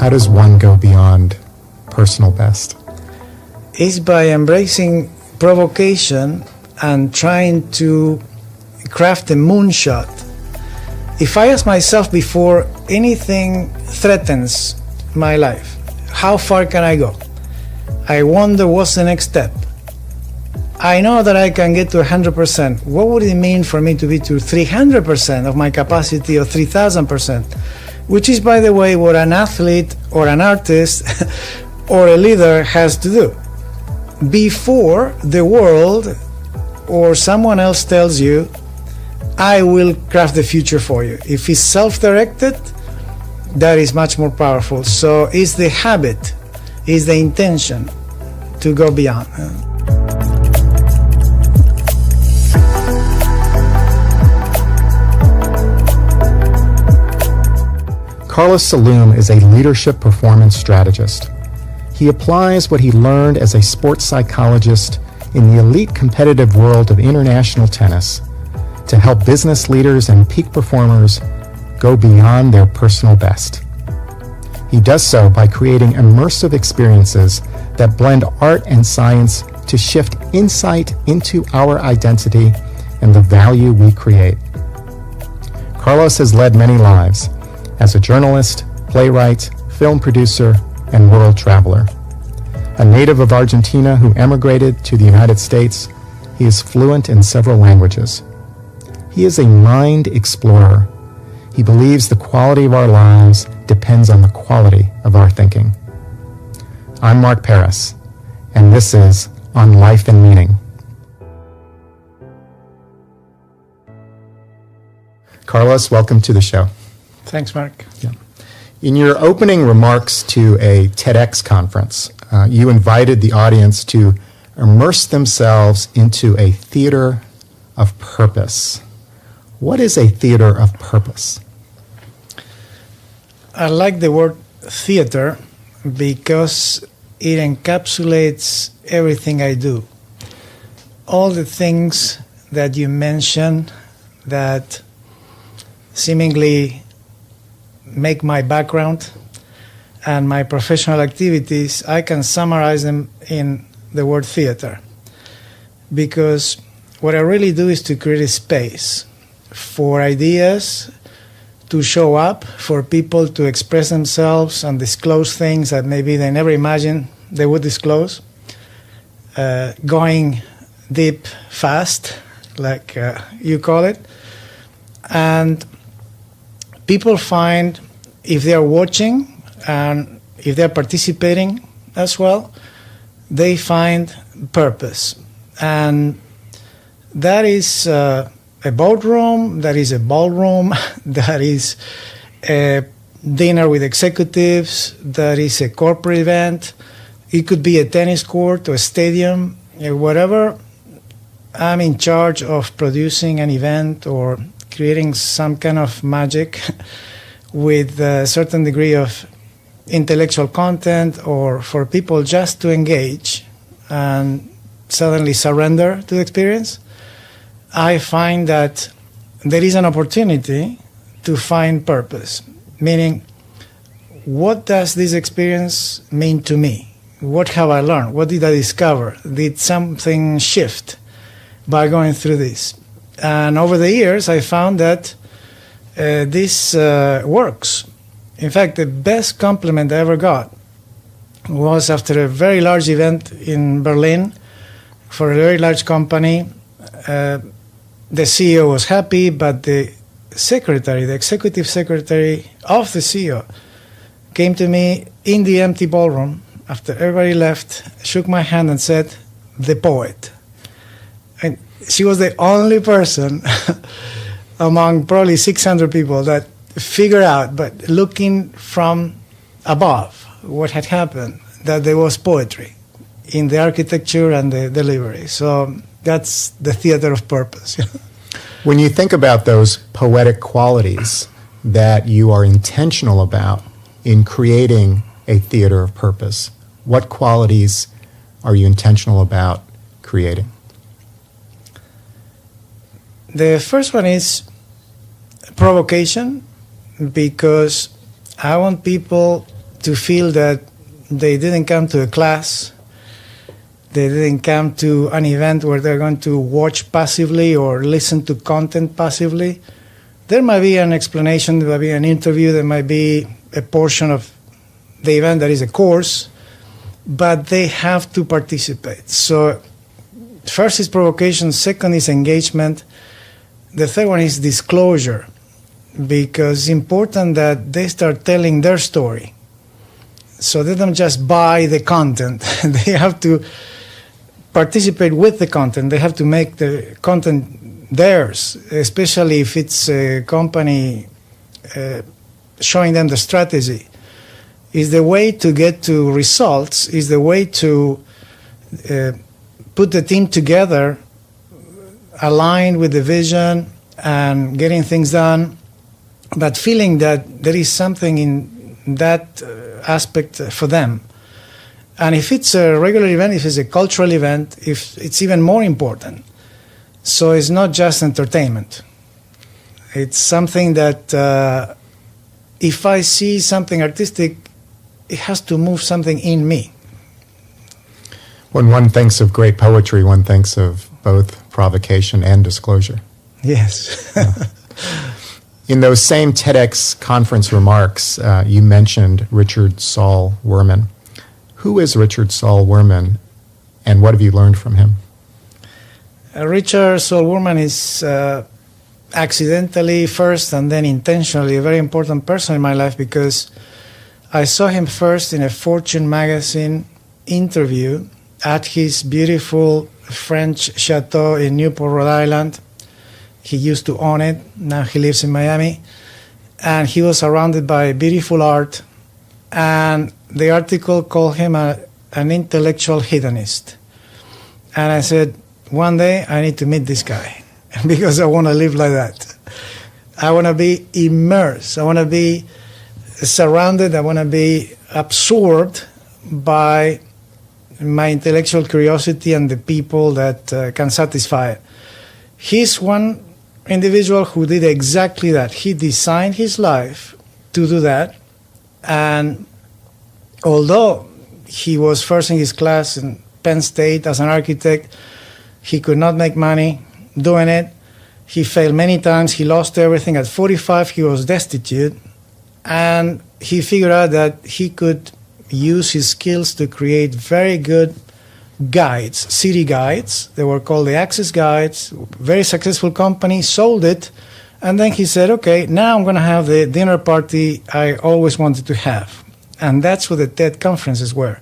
How does one go beyond personal best? Is by embracing provocation and trying to craft a moonshot. If I ask myself before anything threatens my life, how far can I go? I wonder what's the next step. I know that I can get to 100%. What would it mean for me to be to 300% of my capacity or 3,000%? Which is, by the way, what an athlete or an artist or a leader has to do. Before the world or someone else tells you, I will craft the future for you. If it's self-directed, that is much more powerful. So it's the habit, it's the intention to go beyond. Carlos Salum is a leadership performance strategist. He applies what he learned as a sports psychologist in the elite competitive world of international tennis to help business leaders and peak performers go beyond their personal best. He does so by creating immersive experiences that blend art and science to shift insight into our identity and the value we create. Carlos has led many lives as a journalist, playwright, film producer, and world traveler. A native of Argentina who emigrated to the United States, he is fluent in several languages. He is a mind explorer. He believes the quality of our lives depends on the quality of our thinking. I'm Mark Paris, and this is On Life and Meaning. Carlos, welcome to the show. Thanks, Mark. Yeah. In your opening remarks to a TEDx conference, you invited the audience to immerse themselves into a theater of purpose. What is a theater of purpose? I like the word theater because it encapsulates everything I do. All the things that you mentioned that seemingly make my background and my professional activities, I can summarize them in the word theater. Because what I really do is to create a space for ideas to show up, for people to express themselves and disclose things that maybe they never imagined they would disclose. Going deep fast, like you call it. And people find, if they are watching and if they are participating as well, they find purpose. And that is a boardroom, that is a ballroom, that is a dinner with executives, that is a corporate event. It could be a tennis court or a stadium, whatever. I'm in charge of producing an event or creating some kind of magic with a certain degree of intellectual content, or for people just to engage and suddenly surrender to the experience. I find that there is an opportunity to find purpose, meaning, what does this experience mean to me? What have I learned? What did I discover? Did something shift by going through this? And over the years, I found that this works. In fact, the best compliment I ever got was after a very large event in Berlin for a very large company. The CEO was happy, but the secretary, the executive secretary of the CEO, came to me in the empty ballroom after everybody left, shook my hand and said, "The poet." And she was the only person among probably 600 people that figured out, but looking from above, what had happened, that there was poetry in the architecture and the delivery. So that's the theater of purpose. When you think about those poetic qualities that you are intentional about in creating a theater of purpose, what qualities are you intentional about creating? The first one is provocation, because I want people to feel that they didn't come to a class, they didn't come to an event where they're going to watch passively or listen to content passively. There might be an explanation, there might be an interview, there might be a portion of the event that is a course, but they have to participate. So first is provocation, second is engagement, the third one is disclosure, because it's important that they start telling their story. So they don't just buy the content, they have to participate with the content. They have to make the content theirs, especially if it's a company showing them the strategy. Is the way to get to results, is the way to put the team together, aligned with the vision and getting things done, but feeling that there is something in that aspect for them. And if it's a regular event, if it's a cultural event, if it's even more important. So it's not just entertainment. It's something that if I see something artistic, it has to move something in me. When one thinks of great poetry, one thinks of both provocation and disclosure. Yes. In those same TEDx conference remarks, you mentioned Richard Saul Wurman. Who is Richard Saul Wurman, and what have you learned from him? Richard Saul Wurman is accidentally first and then intentionally a very important person in my life, because I saw him first in a Fortune magazine interview at his beautiful French chateau in Newport, Rhode Island. He used to own it. Now he lives in Miami. And he was surrounded by beautiful art. And the article called him an intellectual hedonist. And I said, one day I need to meet this guy because I want to live like that. I want to be immersed. I want to be surrounded. I want to be absorbed by my intellectual curiosity and the people that can satisfy it. He's one individual who did exactly that. He designed his life to do that. And although he was first in his class in Penn State as an architect, he could not make money doing it. He failed many times. He lost everything. At 45, he was destitute. And he figured out that he could use his skills to create very good guides, city guides. They were called the Access Guides. Very successful company, sold it. And then he said, okay, now I'm going to have the dinner party I always wanted to have. And that's what the TED conferences were.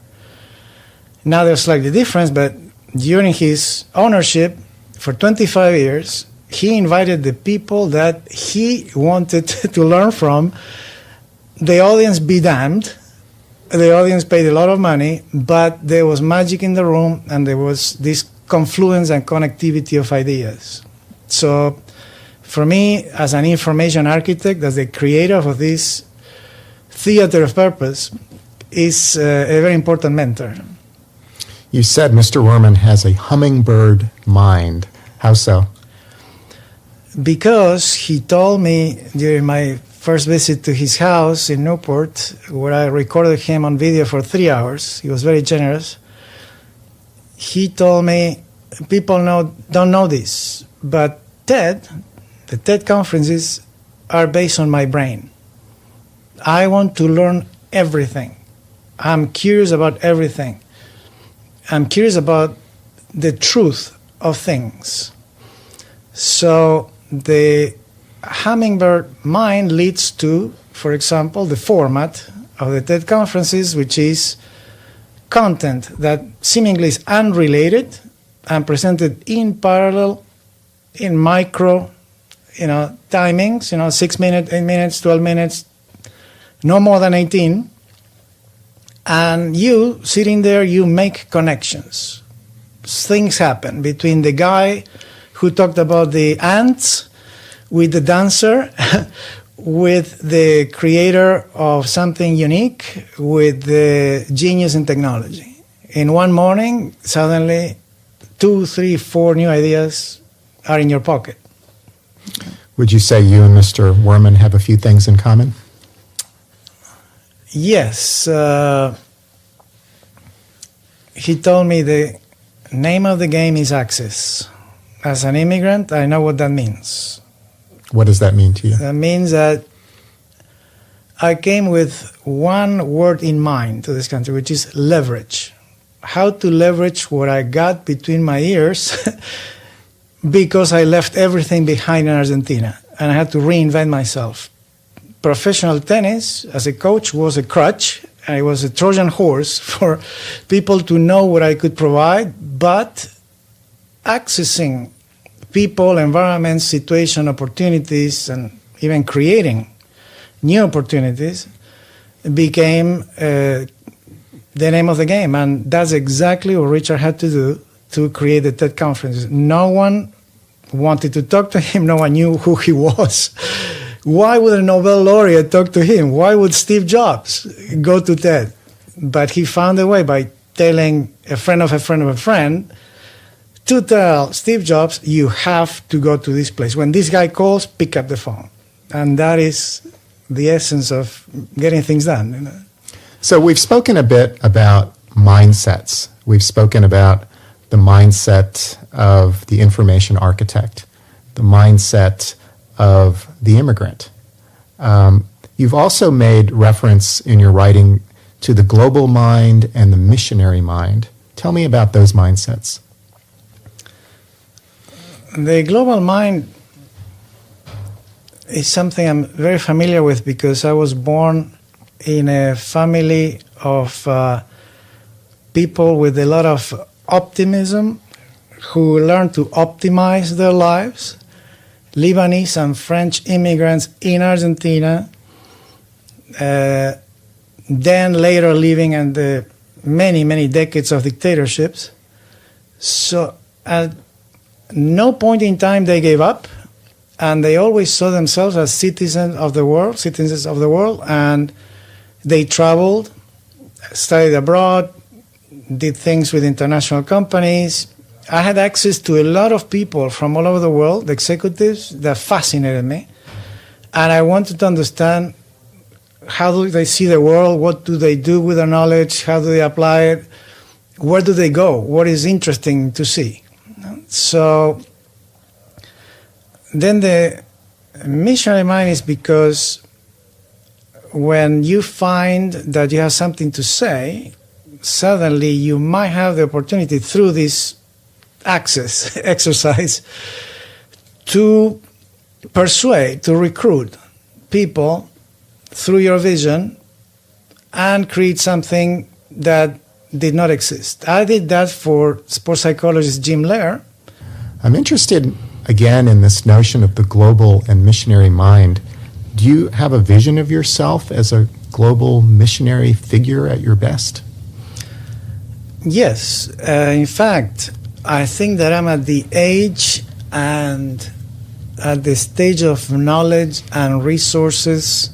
Now there's slightly different, but during his ownership for 25 years, he invited the people that he wanted to learn from. The audience be damned. The audience paid a lot of money, but there was magic in the room, and there was this confluence and connectivity of ideas. So for me, as an information architect, as the creator of this theater of purpose, is a very important mentor. You said Mr. Wurman has a hummingbird mind. How so? Because he told me during my first visit to his house in Newport, where I recorded him on video for 3 hours. He was very generous. He told me, people don't know this, but the TED conferences are based on my brain. I want to learn everything. I'm curious about everything. I'm curious about the truth of things. So the hummingbird mind leads to, for example, the format of the TED conferences, which is content that seemingly is unrelated and presented in parallel, in micro, timings, 6 minutes, 8 minutes, 12 minutes, no more than 18. And you, sitting there, you make connections. Things happen between the guy who talked about the ants, with the dancer, with the creator of something unique, with the genius in technology. In one morning, suddenly 2, 3, 4 new ideas are in your pocket. Would you say you and Mr. Wurman have a few things in common? Yes. He told me the name of the game is access. As an immigrant, I know what that means. What does that mean to you? That means that I came with one word in mind to this country, which is leverage. How to leverage what I got between my ears because I left everything behind in Argentina and I had to reinvent myself. Professional tennis, as a coach, was a crutch. I was a Trojan horse for people to know what I could provide, but accessing people, environments, situation, opportunities, and even creating new opportunities became the name of the game. And that's exactly what Richard had to do to create the TED conferences. No one wanted to talk to him. No one knew who he was. Why would a Nobel laureate talk to him? Why would Steve Jobs go to TED? But he found a way by telling a friend of a friend of a friend to tell Steve Jobs, you have to go to this place. When this guy calls, pick up the phone. And that is the essence of getting things done. You know? So we've spoken a bit about mindsets. We've spoken about the mindset of the information architect, the mindset of the immigrant. You've also made reference in your writing to the global mind and the missionary mind. Tell me about those mindsets. The global mind is something I'm very familiar with because I was born in a family of people with a lot of optimism who learned to optimize their lives. Lebanese and French immigrants in Argentina, then later living in the many, many decades of dictatorships. So at no point in time they gave up, and they always saw themselves as citizens of the world, and they traveled, studied abroad, did things with international companies. I had access to a lot of people from all over the world, executives, that fascinated me. And I wanted to understand how do they see the world, what do they do with their knowledge, how do they apply it, where do they go, what is interesting to see. So then the missionary mind is because when you find that you have something to say, suddenly you might have the opportunity through this access exercise to persuade, to recruit people through your vision and create something that did not exist. I did that for sports psychologist Jim Lehrer. I'm interested again in this notion of the global and missionary mind. Do you have a vision of yourself as a global missionary figure at your best? Yes. In fact, I think that I'm at the age and at the stage of knowledge and resources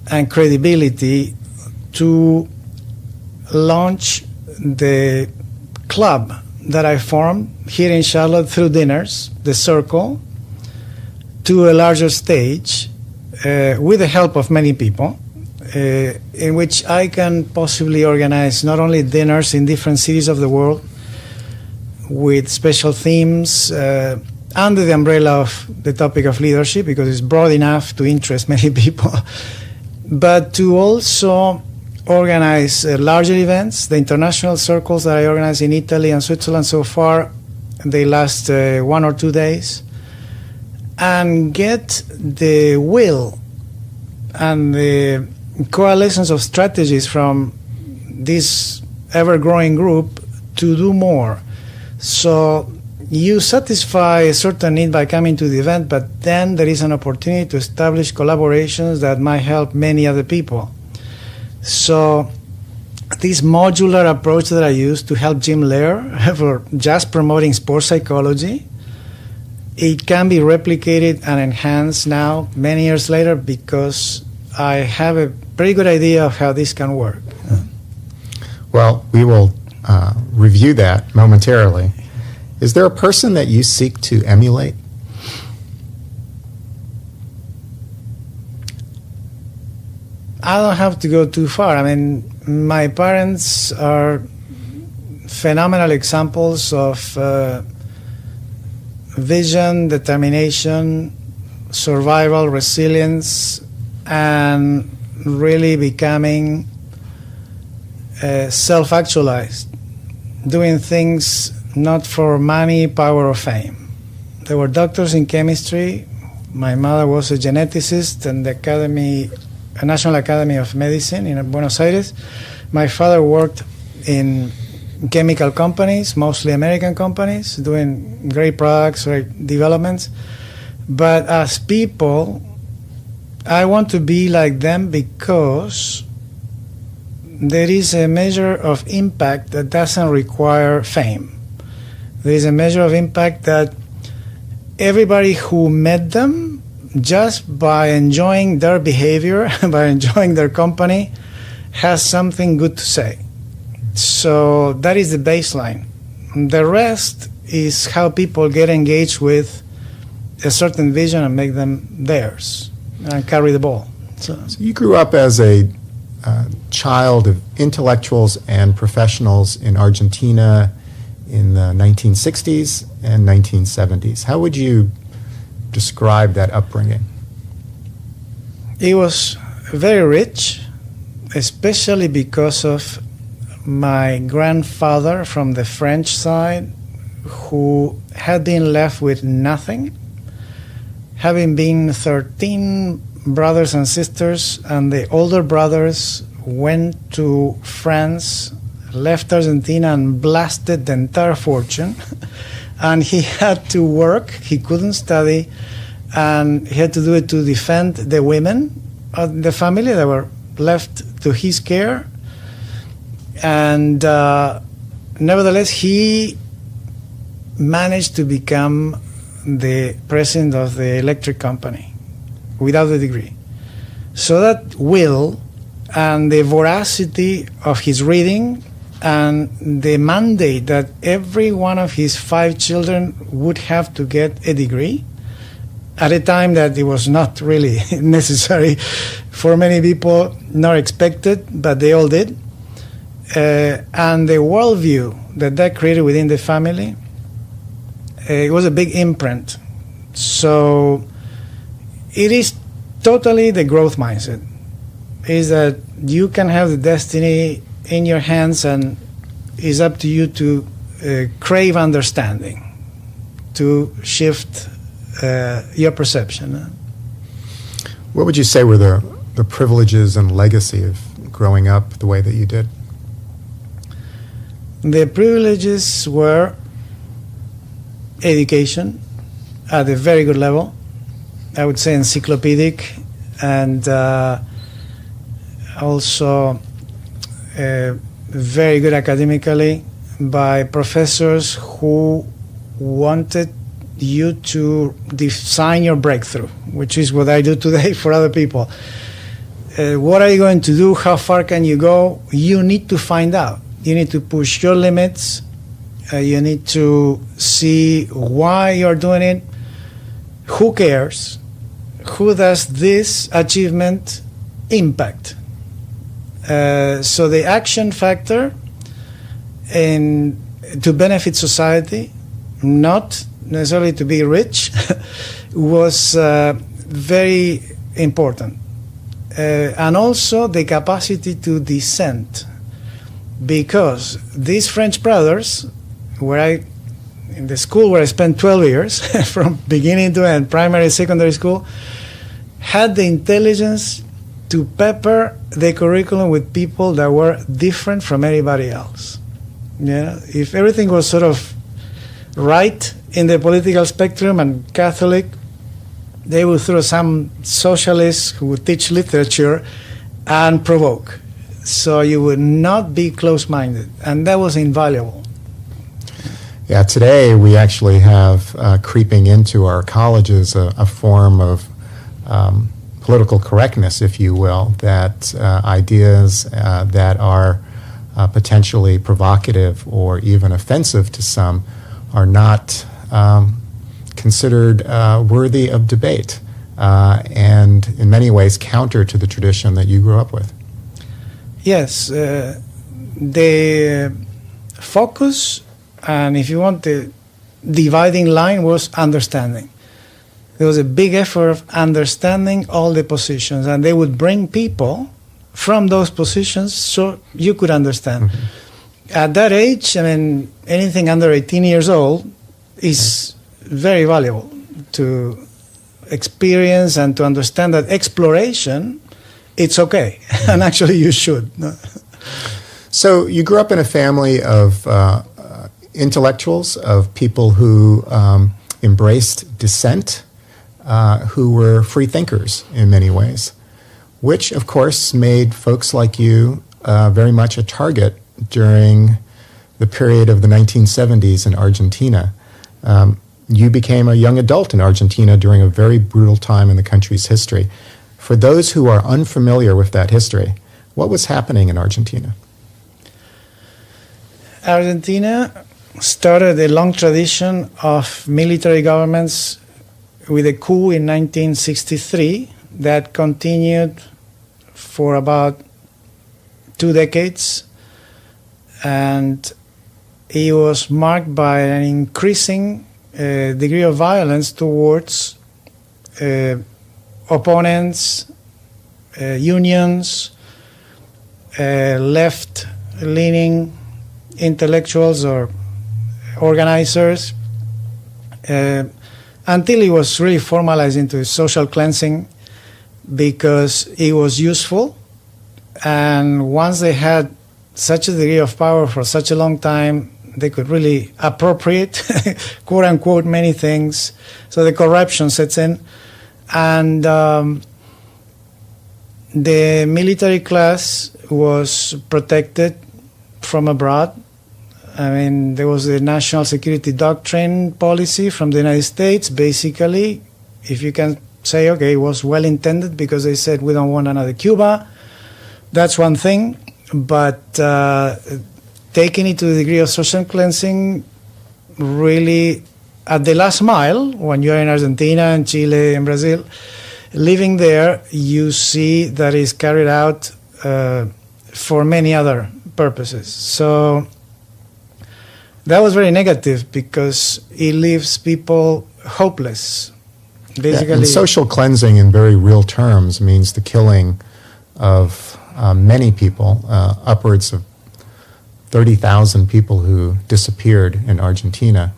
and credibility to launch the club that I formed here in Charlotte through dinners, the Circle, to a larger stage with the help of many people, in which I can possibly organize not only dinners in different cities of the world with special themes under the umbrella of the topic of leadership, because it's broad enough to interest many people, but to also organize larger events. The international circles that I organize in Italy and Switzerland so far, they last 1 or 2 days, and get the will and the coalitions of strategies from this ever-growing group to do more. So you satisfy a certain need by coming to the event, but then there is an opportunity to establish collaborations that might help many other people. So this modular approach that I use to help Jim Lehrer for just promoting sports psychology, it can be replicated and enhanced now, many years later, because I have a pretty good idea of how this can work. Well, we will review that momentarily. Is there a person that you seek to emulate? I don't have to go too far. I mean, my parents are phenomenal examples of vision, determination, survival, resilience, and really becoming self-actualized, doing things not for money, power, or fame. They were doctors in chemistry. My mother was a geneticist in the National Academy of Medicine in Buenos Aires. My father worked in chemical companies, mostly American companies, doing great products, great developments. But as people, I want to be like them because there is a measure of impact that doesn't require fame. There is a measure of impact that everybody who met them, just by enjoying their behavior, by enjoying their company, has something good to say. So that is the baseline. The rest is how people get engaged with a certain vision and make them theirs and carry the ball. So you grew up as a child of intellectuals and professionals in Argentina in the 1960s and 1970s. How would you describe that upbringing? It was very rich, especially because of my grandfather from the French side, who had been left with nothing, having been 13 brothers and sisters, and the older brothers went to France, left Argentina, and blasted the entire fortune. And he had to work, he couldn't study, and he had to do it to defend the women of the family that were left to his care. And nevertheless, he managed to become the president of the electric company without a degree. So that will and the voracity of his reading and the mandate that every one of his 5 children would have to get a degree at a time that it was not really necessary for many people, nor expected, but they all did. And the worldview that created within the family, it was a big imprint. So it is totally the growth mindset, is that you can have the destiny in your hands and it's up to you to crave understanding, to shift your perception. What would you say were the privileges and legacy of growing up the way that you did? The privileges were education at a very good level, I would say encyclopedic, and also very good academically, by professors who wanted you to design your breakthrough, which is what I do today for other people. What are you going to do? How far can you go? You need to find out. You need to push your limits. You need to see why you're doing it. Who cares? Who does this achievement impact? So the action factor to benefit society, not necessarily to be rich, was very important. And also the capacity to dissent. Because these French brothers, in the school where I spent 12 years, from beginning to end, primary, secondary school, had the intelligence to pepper the curriculum with people that were different from anybody else. Yeah, if everything was sort of right in the political spectrum and Catholic, they would throw some socialists who would teach literature and provoke. So you would not be close-minded, and that was invaluable. Yeah, today we actually have creeping into our colleges a form of political correctness, if you will, that ideas that are potentially provocative or even offensive to some are not considered worthy of debate. and in many ways counter to the tradition that you grew up with. Yes, the focus, and if you want, the dividing line was understanding. There was a big effort of understanding all the positions, and they would bring people from those positions so you could understand. Mm-hmm. At that age, I mean, anything under 18 years old is very valuable to experience and to understand that exploration, it's okay, and actually you should. So you grew up in a family of intellectuals, of people who embraced dissent, who were free thinkers in many ways, which, of course, made folks like you very much a target during the period of the 1970s in Argentina. You became a young adult in Argentina during a very brutal time in the country's history. For those who are unfamiliar with that history, what was happening in Argentina? Argentina started a long tradition of military governments with a coup in 1963 that continued for about 2 decades, and it was marked by an increasing degree of violence towards opponents, unions, left-leaning intellectuals or organizers, until it was really formalized into social cleansing because it was useful. And once they had such a degree of power for such a long time, they could really appropriate, quote unquote, many things. So the corruption sets in. And the military class was protected from abroad. I mean, there was a national security doctrine policy from the United States. Basically, if you can say, okay, it was well intended because they said we don't want another Cuba. That's one thing. But taking it to the degree of social cleansing, really, at the last mile, when you're in Argentina and Chile and Brazil, living there, you see that it's carried out for many other purposes. So that was very negative because it leaves people hopeless. Basically, yeah, and social cleansing in very real terms means the killing of many people, upwards of 30,000 people who disappeared in Argentina.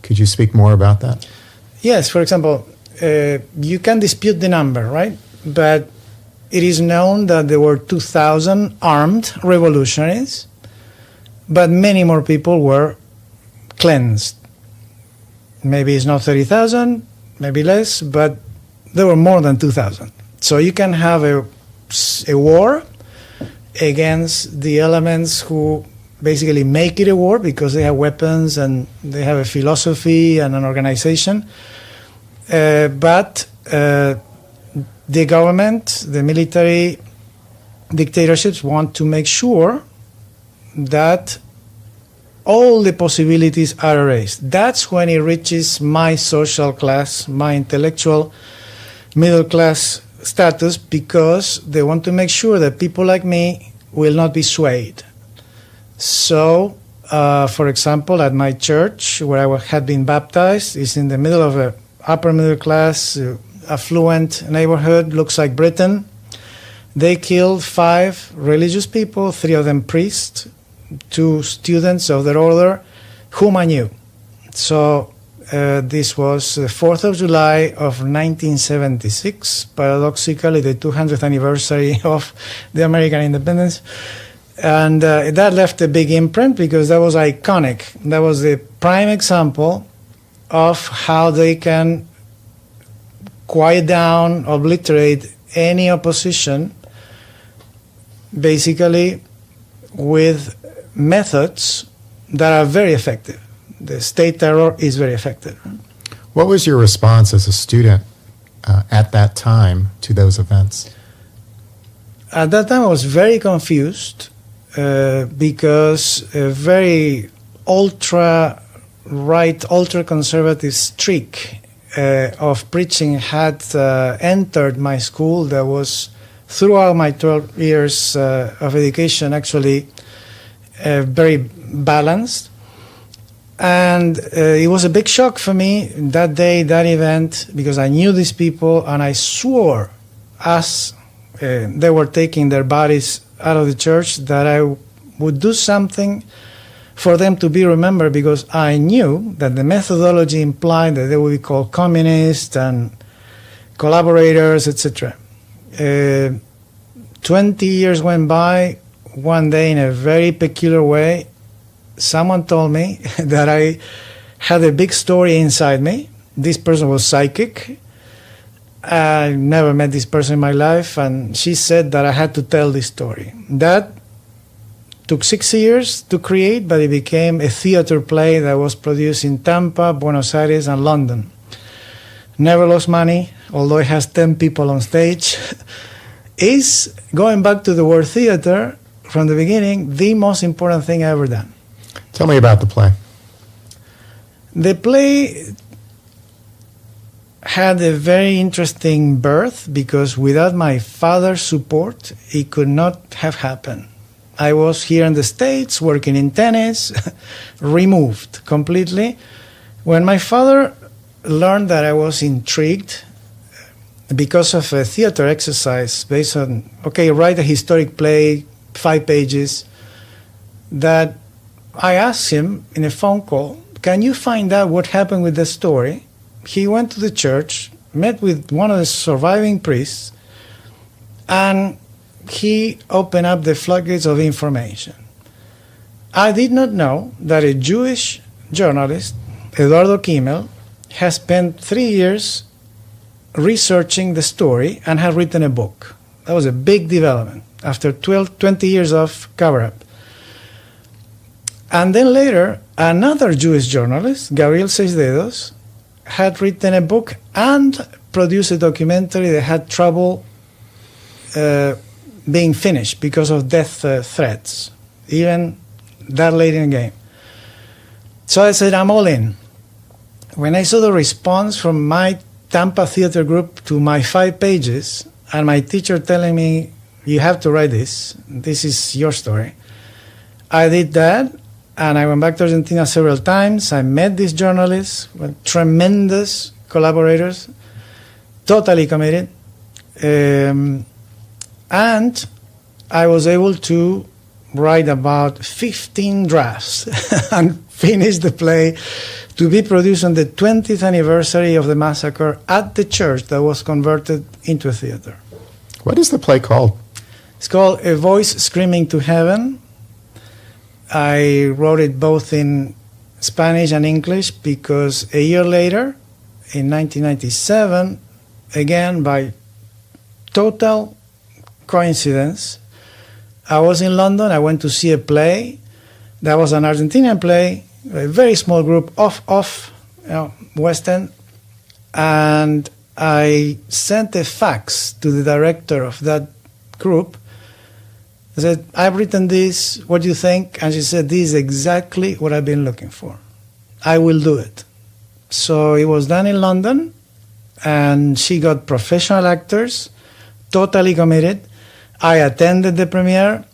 Could you speak more about that? Yes, for example, you can dispute the number, right? But it is known that there were 2,000 armed revolutionaries, but many more people were cleansed. Maybe it's not 30,000, maybe less, but there were more than 2,000. So you can have a war against the elements who basically make it a war because they have weapons and they have a philosophy and an organization. But the government, the military dictatorships want to make sure that all the possibilities are erased. That's when it reaches my social class, my intellectual middle class status, because they want to make sure that people like me will not be swayed. So, for example, at my church, where I had been baptized, is in the middle of an upper middle class, affluent neighborhood, looks like Britain. They killed 5 religious people, 3 of them priests, 2 students of their order, whom I knew. So this was the 4th of July of 1976, paradoxically the 200th anniversary of the American independence. And that left a big imprint because that was iconic. That was the prime example of how they can quiet down, obliterate any opposition, basically with methods that are very effective. The state terror is very effective. What was your response as a student at that time to those events? At that time, I was very confused because a very ultra-right, ultra-conservative streak of preaching had entered my school. That was throughout my 12 years of education actually very balanced. And it was a big shock for me that day, that event, because I knew these people and I swore as they were taking their bodies out of the church that I would do something for them to be remembered, because I knew that the methodology implied that they would be called communists and collaborators, etc. 20 years went by. One day, in a very peculiar way, someone told me that I had a big story inside me. This person was psychic. I never met this person in my life, and she said that I had to tell this story. That took 6 years to create, but it became a theater play that was produced in Tampa, Buenos Aires, and London. Never lost money, although it has 10 people on stage. Is, going back to the word theater, from the beginning, the most important thing I ever done. Tell me about the play. The play had a very interesting birth, because without my father's support, it could not have happened. I was here in the States working in tennis, removed completely. When my father learned that I was intrigued because of a theater exercise based on, okay, write a historic play, 5 pages, that I asked him in a phone call, can you find out what happened with the story? He went to the church, met with one of the surviving priests, and he opened up the floodgates of information. I did not know that a Jewish journalist, Eduardo Kimmel, has spent 3 years researching the story and had written a book. That was a big development after 20 years of cover-up. And then later, another Jewish journalist, Gabriel Seisdedos, had written a book and produced a documentary that had trouble being finished because of death threats, even that late in the game. So I said, I'm all in. When I saw the response from my Tampa theater group to my 5 pages, and my teacher telling me, you have to write this is your story, I did that, and I went back to Argentina several times. I met these journalists, tremendous collaborators, totally committed. And I was able to write about 15 drafts and finish the play to be produced on the 20th anniversary of the massacre at the church that was converted into a theater. What is the play called? It's called A Voice Screaming to Heaven. I wrote it both in Spanish and English because a year later, in 1997, again by total coincidence, I was in London. I went to see a play that was an Argentinian play, a very small group off West End, and I sent a fax to the director of that group. I said, I've written this, what do you think? And she said, this is exactly what I've been looking for. I will do it. So it was done in London, and she got professional actors, totally committed. I attended the premiere.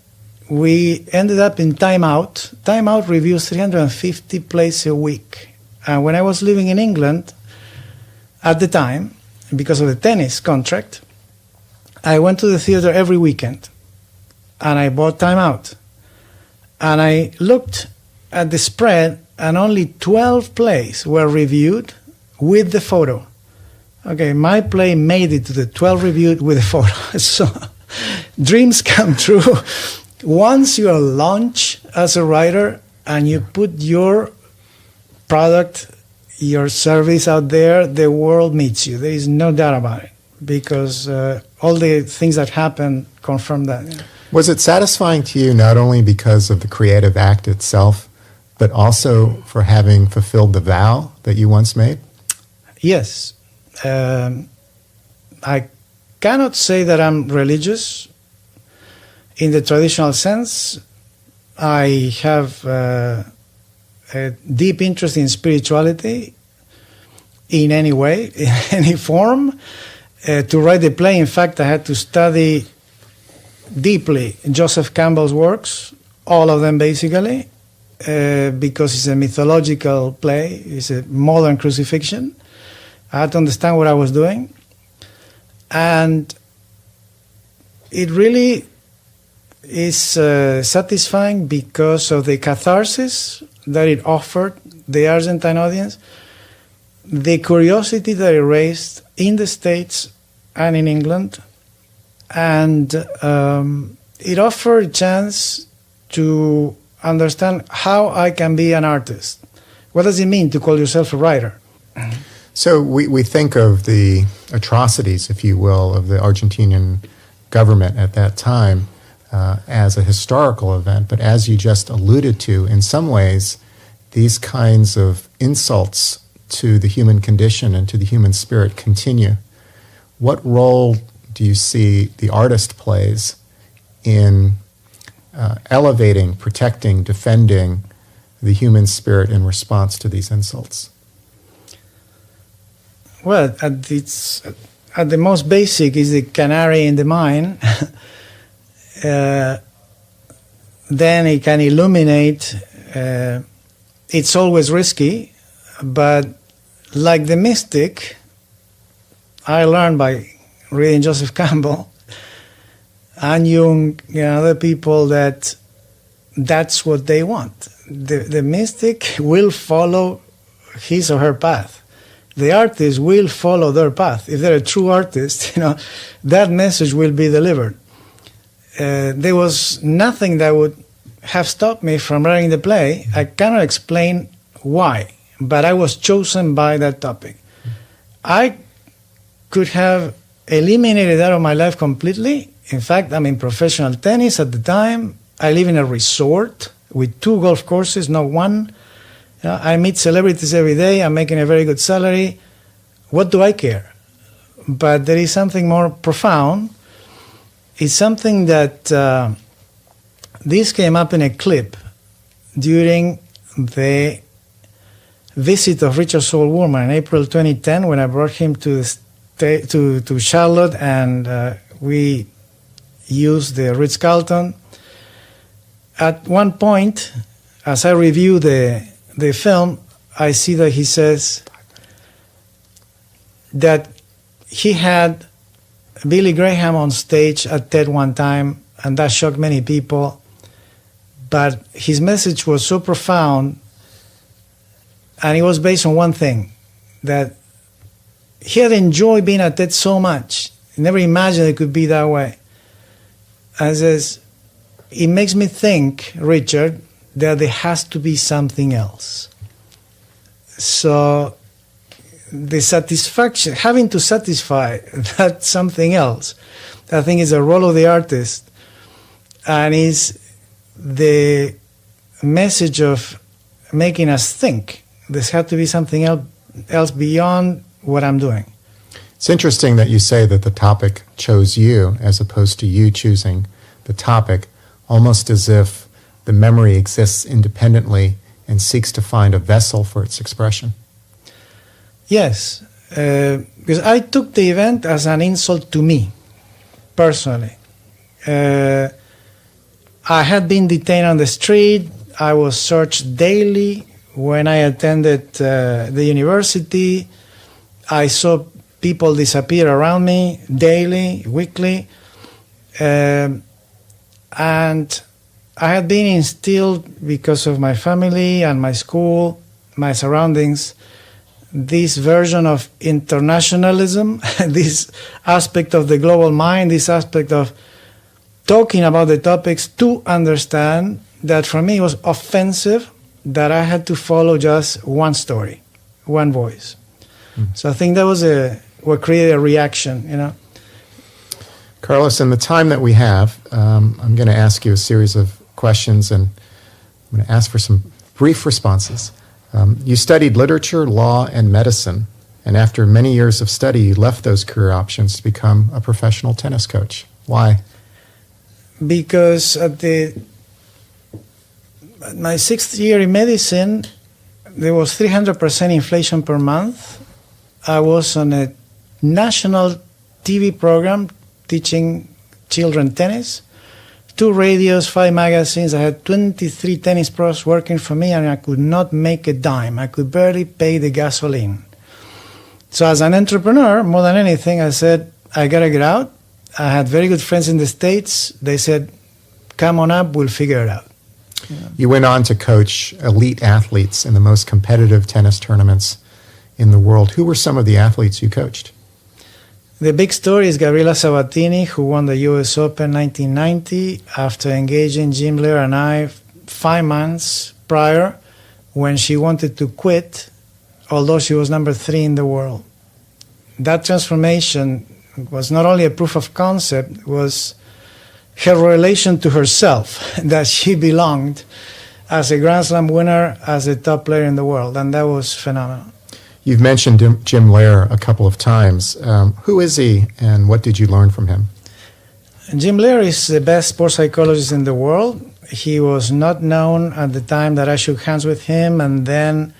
We ended up in Time Out. Time Out reviews 350 plays a week. And when I was living in England at the time, because of the tennis contract, I went to the theater every weekend. And I bought Time Out. And I looked at the spread, and only 12 plays were reviewed with the photo. Okay, my play made it to the 12 reviewed with a photo. So dreams come true. Once you are launched as a writer and you put your product, your service out there, the world meets you. There is no doubt about it, because all the things that happen confirm that. Yeah. Was it satisfying to you not only because of the creative act itself, but also for having fulfilled the vow that you once made? Yes. I cannot say that I'm religious in the traditional sense. I have a deep interest in spirituality. in any way, in any form. To write the play, in fact, I had to study deeply Joseph Campbell's works, all of them basically, because it's a mythological play, it's a modern crucifixion. I had to understand what I was doing. And it really is satisfying because of the catharsis that it offered the Argentine audience, the curiosity that it raised in the States and in England, and it offered a chance to understand how I can be an artist. What does it mean to call yourself a writer? So we think of the atrocities, if you will, of the Argentinian government at that time as a historical event, but as you just alluded to, in some ways, these kinds of insults to the human condition and to the human spirit continue. What role do you see the artist plays in elevating, protecting, defending the human spirit in response to these insults? Well, at the most basic is the canary in the mine. Then it can illuminate. It's always risky, but like the mystic, I learned by reading Joseph Campbell and Jung and other people that that's what they want. The mystic will follow his or her path. The artist will follow their path. If they're a true artist, that message will be delivered. There was nothing that would have stopped me from writing the play. I cannot explain why, but I was chosen by that topic. I could have eliminated that of my life completely. In fact, I'm in professional tennis at the time. I live in a resort with 2 golf courses, not one. I meet celebrities every day. I'm making a very good salary. What do I care? But there is something more profound. It's something that this came up in a clip during the visit of Richard Saul Woolman in April 2010 when I brought him to Charlotte and we used the Ritz-Carlton. At one point, as I review the film, I see that he says that he had Billy Graham on stage at TED one time, and that shocked many people. But his message was so profound, and it was based on one thing, that he had enjoyed being at TED so much. He never imagined it could be that way. And says, it makes me think, Richard, that there has to be something else. So the satisfaction, having to satisfy that something else, I think is a role of the artist, and is the message of making us think. There has to be something else beyond what I'm doing. It's interesting that you say that the topic chose you as opposed to you choosing the topic, almost as if the memory exists independently and seeks to find a vessel for its expression. Yes, because I took the event as an insult to me, personally. I had been detained on the street. I was searched daily when I attended the university. I saw people disappear around me daily, weekly. And I had been instilled, because of my family and my school, my surroundings, this version of internationalism, this aspect of the global mind, this aspect of talking about the topics to understand, that for me was offensive, that I had to follow just one story, one voice. Mm-hmm. So I think that was what created a reaction, Carlos, in the time that we have, I'm going to ask you a series of questions, and I'm going to ask for some brief responses. You studied literature, law, and medicine, and after many years of study, you left those career options to become a professional tennis coach. Why? Because at my 6th year in medicine, there was 300% inflation per month, I was on a national TV program teaching children tennis, 2 radios, 5 magazines. I had 23 tennis pros working for me, and I could not make a dime. I could barely pay the gasoline. So as an entrepreneur, more than anything, I said, I got to get out. I had very good friends in the States. They said, come on up, we'll figure it out. Yeah. You went on to coach elite athletes in the most competitive tennis tournaments in the world. Who were some of the athletes you coached? The big story is Gabriela Sabatini, who won the US Open 1990 after engaging Jim Blair and I 5 months prior, when she wanted to quit, although she was number 3 in the world. That transformation was not only a proof of concept, was her relation to herself, that she belonged as a Grand Slam winner, as a top player in the world, and that was phenomenal. You've mentioned Jim Blair a couple of times. Who is he, and what did you learn from him? Jim Blair is the best sports psychologist in the world. He was not known at the time that I shook hands with him, and then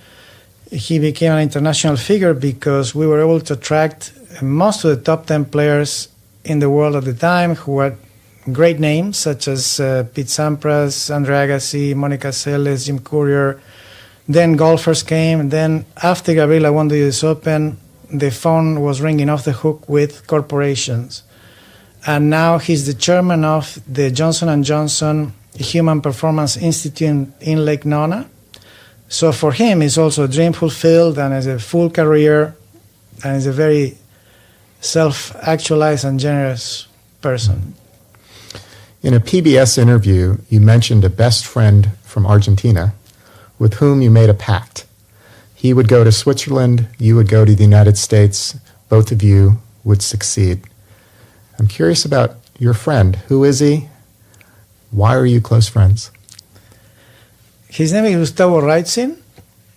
he became an international figure because we were able to attract most of the top 10 players in the world at the time who had great names, such as Pete Sampras, Andre Agassi, Monica Seles, Jim Courier. Then golfers came. Then after Gabriela won the US Open, the phone was ringing off the hook with corporations. And now he's the chairman of the Johnson & Johnson Human Performance Institute in Lake Nona. So for him, it's also a dream fulfilled, and it's a full career, and he's a very self-actualized and generous person. In a PBS interview, you mentioned a best friend from Argentina with whom you made a pact. He would go to Switzerland, you would go to the United States, both of you would succeed. I'm curious about your friend. Who is he? Why are you close friends? His name is Gustavo Reitzin.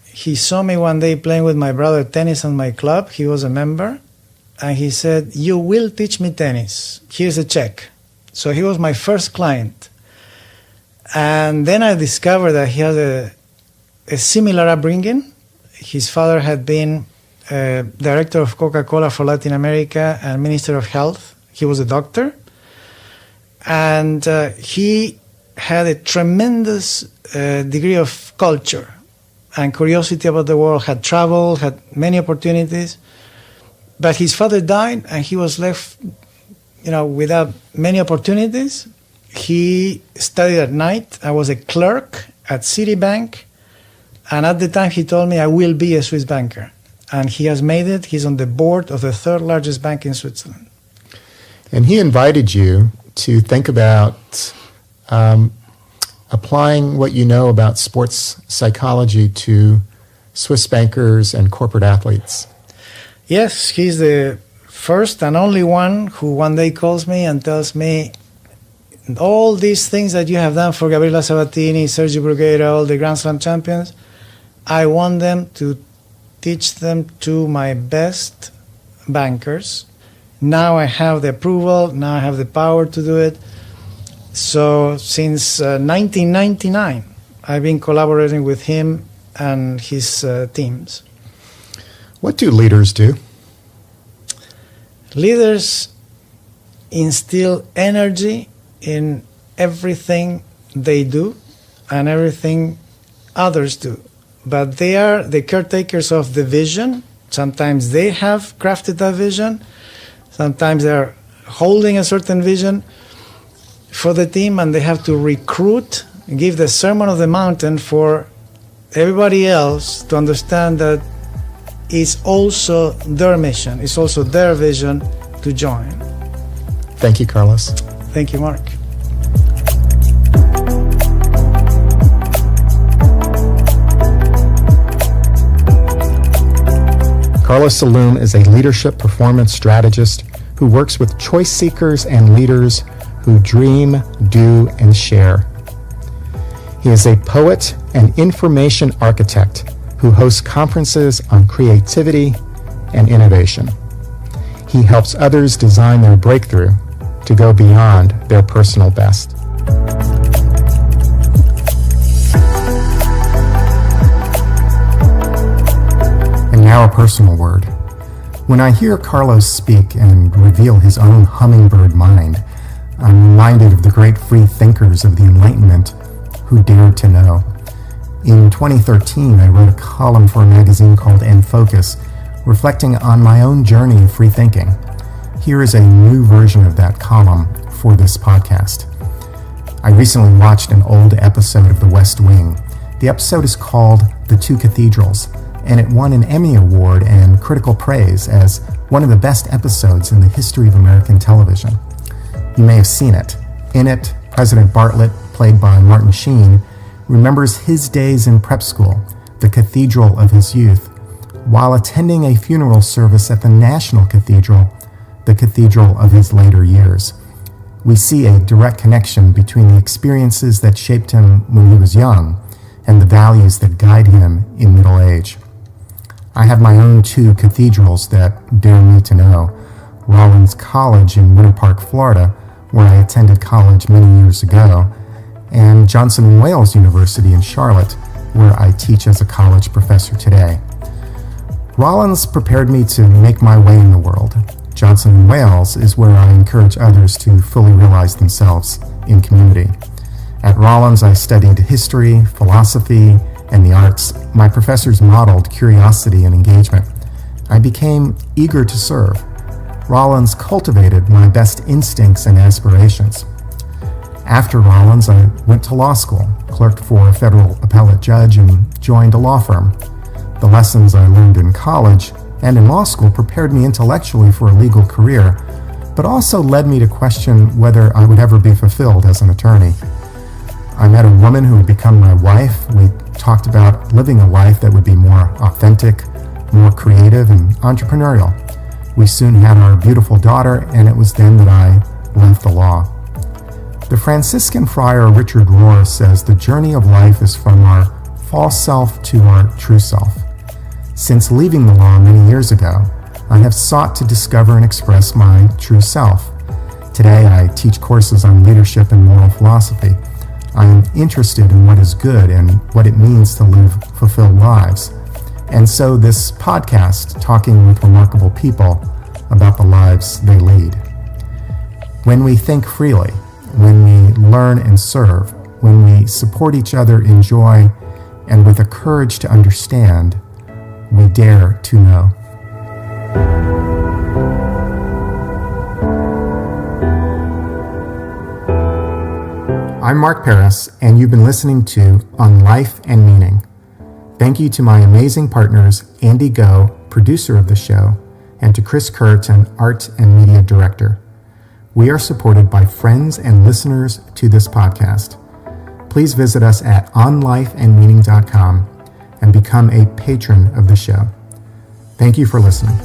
He saw me one day playing with my brother tennis on my club. He was a member. And he said, you will teach me tennis. Here's a check. So he was my first client. And then I discovered that he had a similar upbringing. His father had been director of Coca-Cola for Latin America and Minister of Health. He was a doctor. And he had a tremendous degree of culture and curiosity about the world, had traveled, had many opportunities. But his father died, and he was left, without many opportunities. He studied at night. I was a clerk at Citibank. And at the time, he told me, I will be a Swiss banker. And he has made it. He's on the board of the 3rd largest bank in Switzerland. And he invited you to think about applying what you know about sports psychology to Swiss bankers and corporate athletes. Yes, he's the first and only one who one day calls me and tells me, all these things that you have done for Gabriela Sabatini, Sergio Bruguera, all the Grand Slam champions, I want them to teach them to my best bankers. Now I have the approval, now I have the power to do it. So since 1999, I've been collaborating with him and his teams. What do leaders do? Leaders instill energy in everything they do and everything others do. But they are the caretakers of the vision. Sometimes they have crafted that vision. Sometimes they are holding a certain vision for the team, and they have to recruit, give the Sermon of the Mountain for everybody else to understand that it's also their mission, it's also their vision to join. Thank you, Carlos. Thank you, Mark. Carlos Salum is a leadership performance strategist who works with choice seekers and leaders who dream, do, and share. He is a poet and information architect who hosts conferences on creativity and innovation. He helps others design their breakthrough to go beyond their personal best. And now a personal word. When I hear Carlos speak and reveal his own hummingbird mind, I'm reminded of the great free thinkers of the Enlightenment who dared to know. In 2013, I wrote a column for a magazine called Focus, reflecting on my own journey of free thinking. Here is a new version of that column for this podcast. I recently watched an old episode of The West Wing. The episode is called The Two Cathedrals, and it won an Emmy Award and critical praise as one of the best episodes in the history of American television. You may have seen it. In it, President Bartlett, played by Martin Sheen, remembers his days in prep school, the cathedral of his youth, while attending a funeral service at the National Cathedral, the cathedral of his later years. We see a direct connection between the experiences that shaped him when he was young and the values that guide him in middle age. I have my own two cathedrals that dare me to know: Rollins College in Winter Park, Florida, where I attended college many years ago, and Johnson & Wales University in Charlotte, where I teach as a college professor today. Rollins prepared me to make my way in the world. Johnson & Wales is where I encourage others to fully realize themselves in community. At Rollins, I studied history, philosophy, and the arts. My professors modeled curiosity and engagement. I became eager to serve. Rollins cultivated my best instincts and aspirations. After Rollins, I went to law school, clerked for a federal appellate judge, and joined a law firm. The lessons I learned in college and in law school prepared me intellectually for a legal career, but also led me to question whether I would ever be fulfilled as an attorney. I met a woman who would become my wife. We talked about living a life that would be more authentic, more creative, and entrepreneurial. We soon had our beautiful daughter, and it was then that I left the law. The Franciscan friar Richard Rohr says the journey of life is from our false self to our true self. Since leaving the law many years ago, I have sought to discover and express my true self. Today, I teach courses on leadership and moral philosophy. I am interested in what is good and what it means to live fulfilled lives. And so this podcast, talking with remarkable people about the lives they lead. When we think freely, when we learn and serve, when we support each other in joy and with a courage to understand, we dare to know. I'm Mark Paris, and you've been listening to On Life and Meaning. Thank you to my amazing partners, Andy Go, producer of the show, and to Chris Curtin, art and media director. We are supported by friends and listeners to this podcast. Please visit us at onlifeandmeaning.com and become a patron of the show. Thank you for listening.